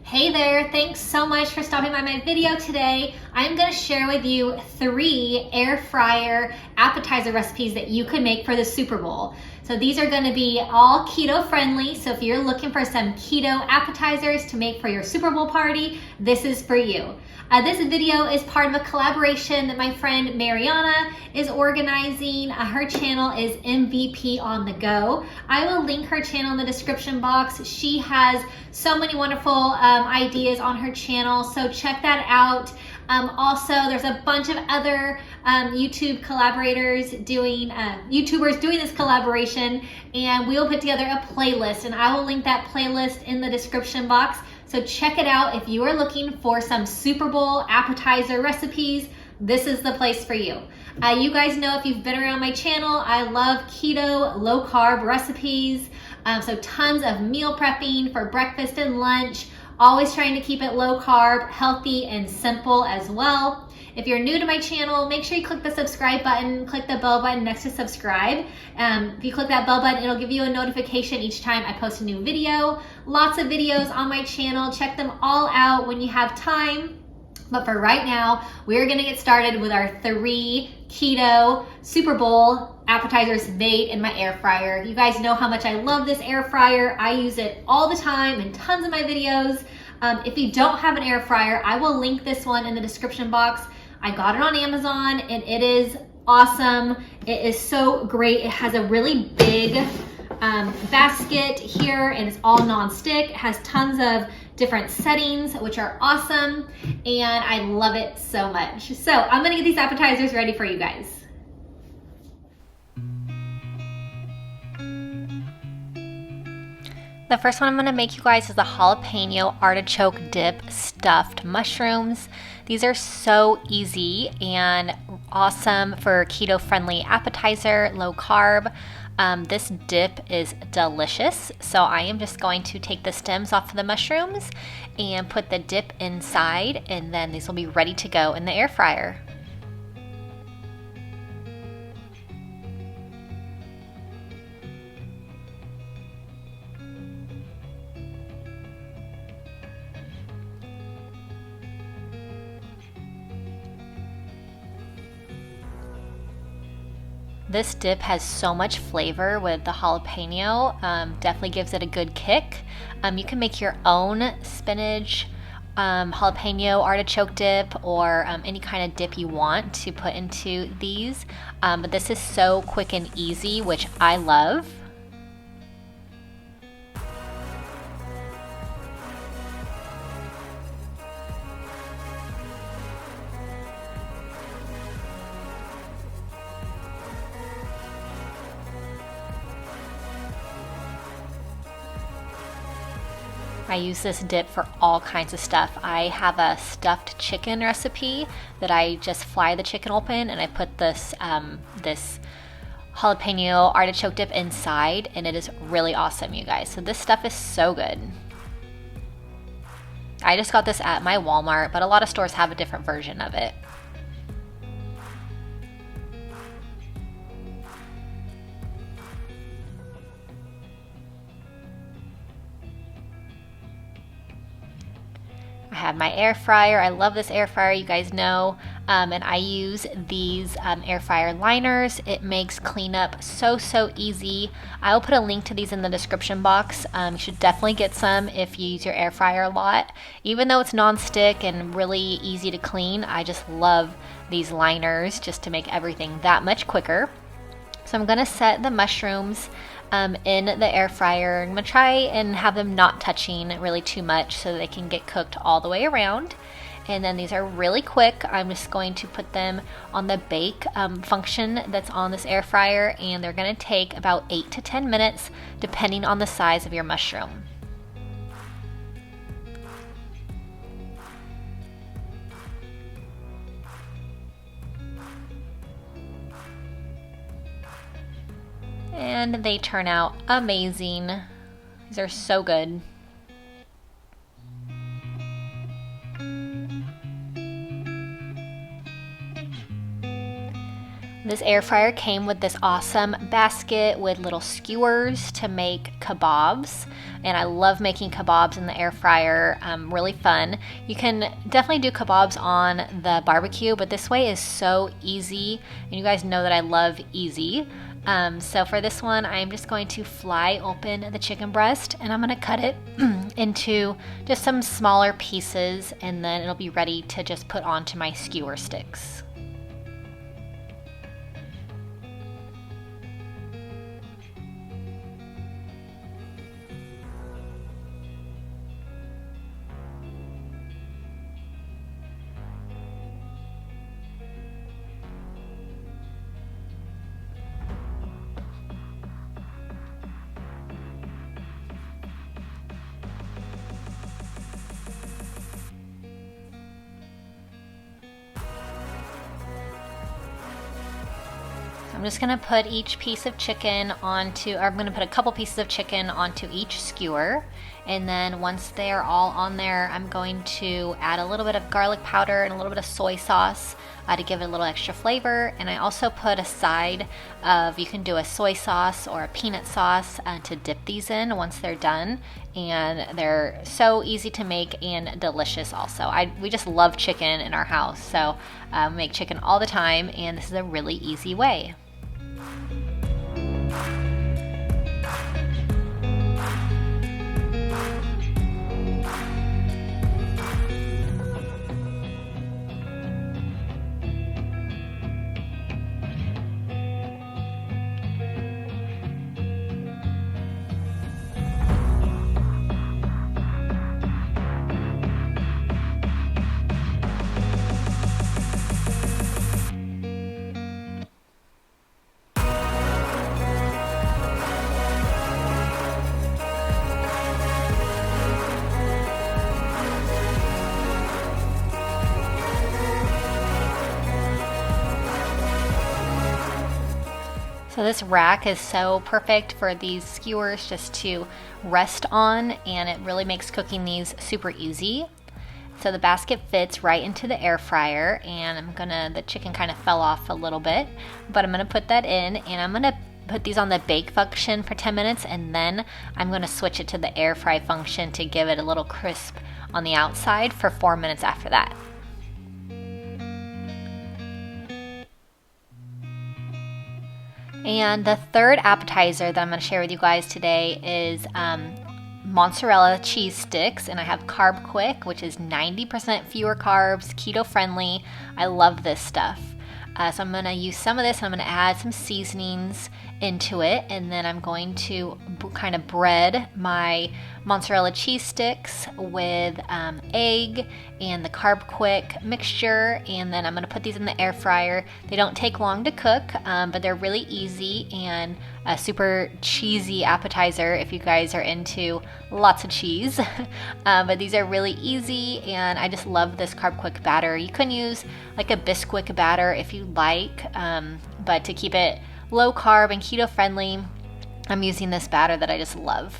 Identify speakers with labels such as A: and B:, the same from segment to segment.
A: Hey there, thanks so much for stopping by my video today. I'm going to share with you 3 air fryer appetizer recipes that you can make for the Super Bowl. So these are going to be all keto friendly, so if you're looking for some keto appetizers to make for your Super Bowl party, this is for you. This video is part of a collaboration that my friend Mariana is organizing. Her channel is MVP on the Go. I will link her channel in the description box. She has so many wonderful ideas on her channel, so check that out. Also, there's a bunch of other YouTube collaborators doing, YouTubers doing this collaboration, and we will put together a playlist, and I will link that playlist in the description box. So check it out. If you are looking for some Super Bowl appetizer recipes, this is the place for you. You guys know, if you've been around my channel, I love keto, low carb recipes. So tons of meal prepping for breakfast and lunch. Always trying to keep it low carb, healthy, and simple as well. If you're new to my channel, make sure you click the subscribe button, click the bell button next to subscribe. If you click that bell button, it'll give you a notification each time I post a new video. Lots of videos on my channel. Check them all out when you have time. But for right now, we're gonna get started with our 3 keto Super Bowl appetizers made in my air fryer. You guys know how much I love this air fryer. I use it all the time in tons of my videos. If you don't have an air fryer, I will link this one in the description box. I got it on Amazon and it is awesome. It is so great. It has a really big basket here and it's all non-stick. It has tons of different settings, which are awesome, and I love it so much. So I'm gonna get these appetizers ready for you guys. The first one I'm gonna make you guys is the jalapeno artichoke dip stuffed mushrooms. These are so easy and awesome for keto friendly appetizer, low carb. This dip is delicious, so I am just going to take the stems off of the mushrooms and put the dip inside, and then these will be ready to go in the air fryer. This dip has so much flavor with the jalapeno, definitely gives it a good kick. You can make your own spinach, jalapeno artichoke dip, or any kind of dip you want to put into these. But this is so quick and easy, which I love. I use this dip for all kinds of stuff. I have a stuffed chicken recipe that I just fry the chicken open and I put this this jalapeno artichoke dip inside, and it is really awesome, you guys. So this stuff is so good. I just got this at my Walmart, but a lot of stores have a different version of it. I have my air fryer. I love this air fryer, you guys know, and I use these air fryer liners. It makes cleanup so easy. I will put a link to these in the description box. You should definitely get some if you use your air fryer a lot. Even though it's non-stick and really easy to clean, I just love these liners just to make everything that much quicker. So I'm gonna set the mushrooms in the air fryer. I'm gonna try and have them not touching really too much so they can get cooked all the way around. And then these are really quick. I'm just going to put them on the bake function that's on this air fryer, and they're gonna take about 8 to 10 minutes depending on the size of your mushroom. And they turn out amazing. These are so good. This air fryer came with this awesome basket with little skewers to make kebabs, and I love making kebabs in the air fryer. Really fun. You can definitely do kebabs on the barbecue, but this way is so easy, and you guys know that I love easy. So for this one, I'm just going to fly open the chicken breast, and I'm going to cut it into just some smaller pieces, and then it'll be ready to just put onto my skewer sticks. I'm just gonna put each piece of chicken onto, or I'm gonna put a couple pieces of chicken onto each skewer. And then once they're all on there, I'm going to add a little bit of garlic powder and a little bit of soy sauce to give it a little extra flavor. And I also put a side of, you can do a soy sauce or a peanut sauce to dip these in once they're done. And they're so easy to make and delicious also. We just love chicken in our house, so we make chicken all the time, and this is a really easy way. So this rack is so perfect for these skewers just to rest on, and it really makes cooking these super easy. So the basket fits right into the air fryer, and the chicken kind of fell off a little bit, but I'm gonna put that in, and I'm gonna put these on the bake function for 10 minutes, and then I'm gonna switch it to the air fry function to give it a little crisp on the outside for 4 minutes after that. And the third appetizer that I'm going to share with you guys today is mozzarella cheese sticks, and I have Carb Quick, which is 90% fewer carbs, keto friendly. I love this stuff. So I'm going to use some of this, and I'm going to add some seasonings into it, and then I'm going to kind of bread my mozzarella cheese sticks with egg and the Carb Quick mixture, and then I'm going to put these in the air fryer. They don't take long to cook, but they're really easy and a super cheesy appetizer if you guys are into lots of cheese. But these are really easy, and I just love this Carb Quick batter. You can use like a Bisquick batter if you like, but to keep it low carb and keto friendly, I'm using this batter that I just love.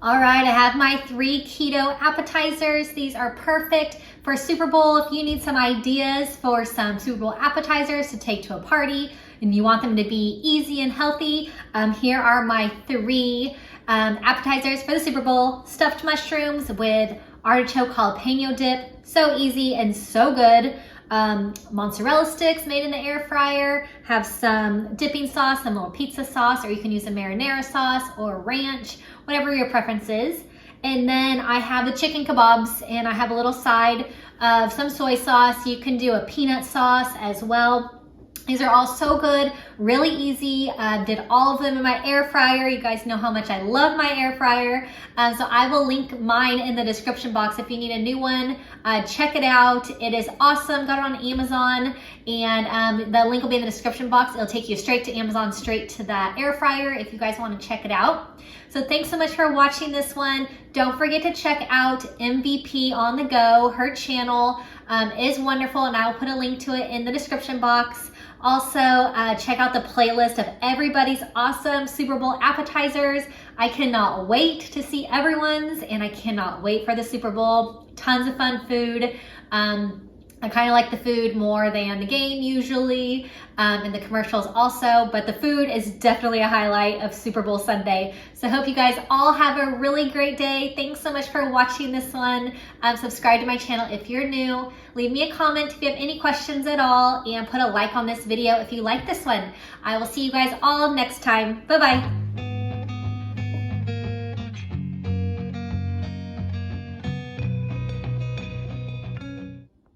A: All right, I have my 3 keto appetizers. These are perfect for Super Bowl. If you need some ideas for some Super Bowl appetizers to take to a party and you want them to be easy and healthy, here are my 3 appetizers for the Super Bowl. Stuffed mushrooms with artichoke jalapeno dip. So easy and so good. Mozzarella sticks made in the air fryer, have some dipping sauce, some little pizza sauce, or you can use a marinara sauce or ranch, whatever your preference is. And then I have the chicken kebabs, and I have a little side of some soy sauce. You can do a peanut sauce as well. These are all so good, really easy. Did all of them in my air fryer. You guys know how much I love my air fryer. So I will link mine in the description box if you need a new one. Check it out. It is awesome. Got it on Amazon, and the link will be in the description box. It'll take you straight to Amazon, straight to that air fryer if you guys want to check it out. So thanks so much for watching this one. Don't forget to check out MVP on the Go. Her channel is wonderful, and I will put a link to it in the description box. Also, check out the playlist of everybody's awesome Super Bowl appetizers. I cannot wait to see everyone's, and I cannot wait for the Super Bowl. Tons of fun food. I kind of like the food more than the game usually, and the commercials also, but the food is definitely a highlight of Super Bowl Sunday. So I hope you guys all have a really great day. Thanks so much for watching this one. Subscribe to my channel if you're new. Leave me a comment if you have any questions at all, and put a like on this video if you like this one. I will see you guys all next time. Bye-bye.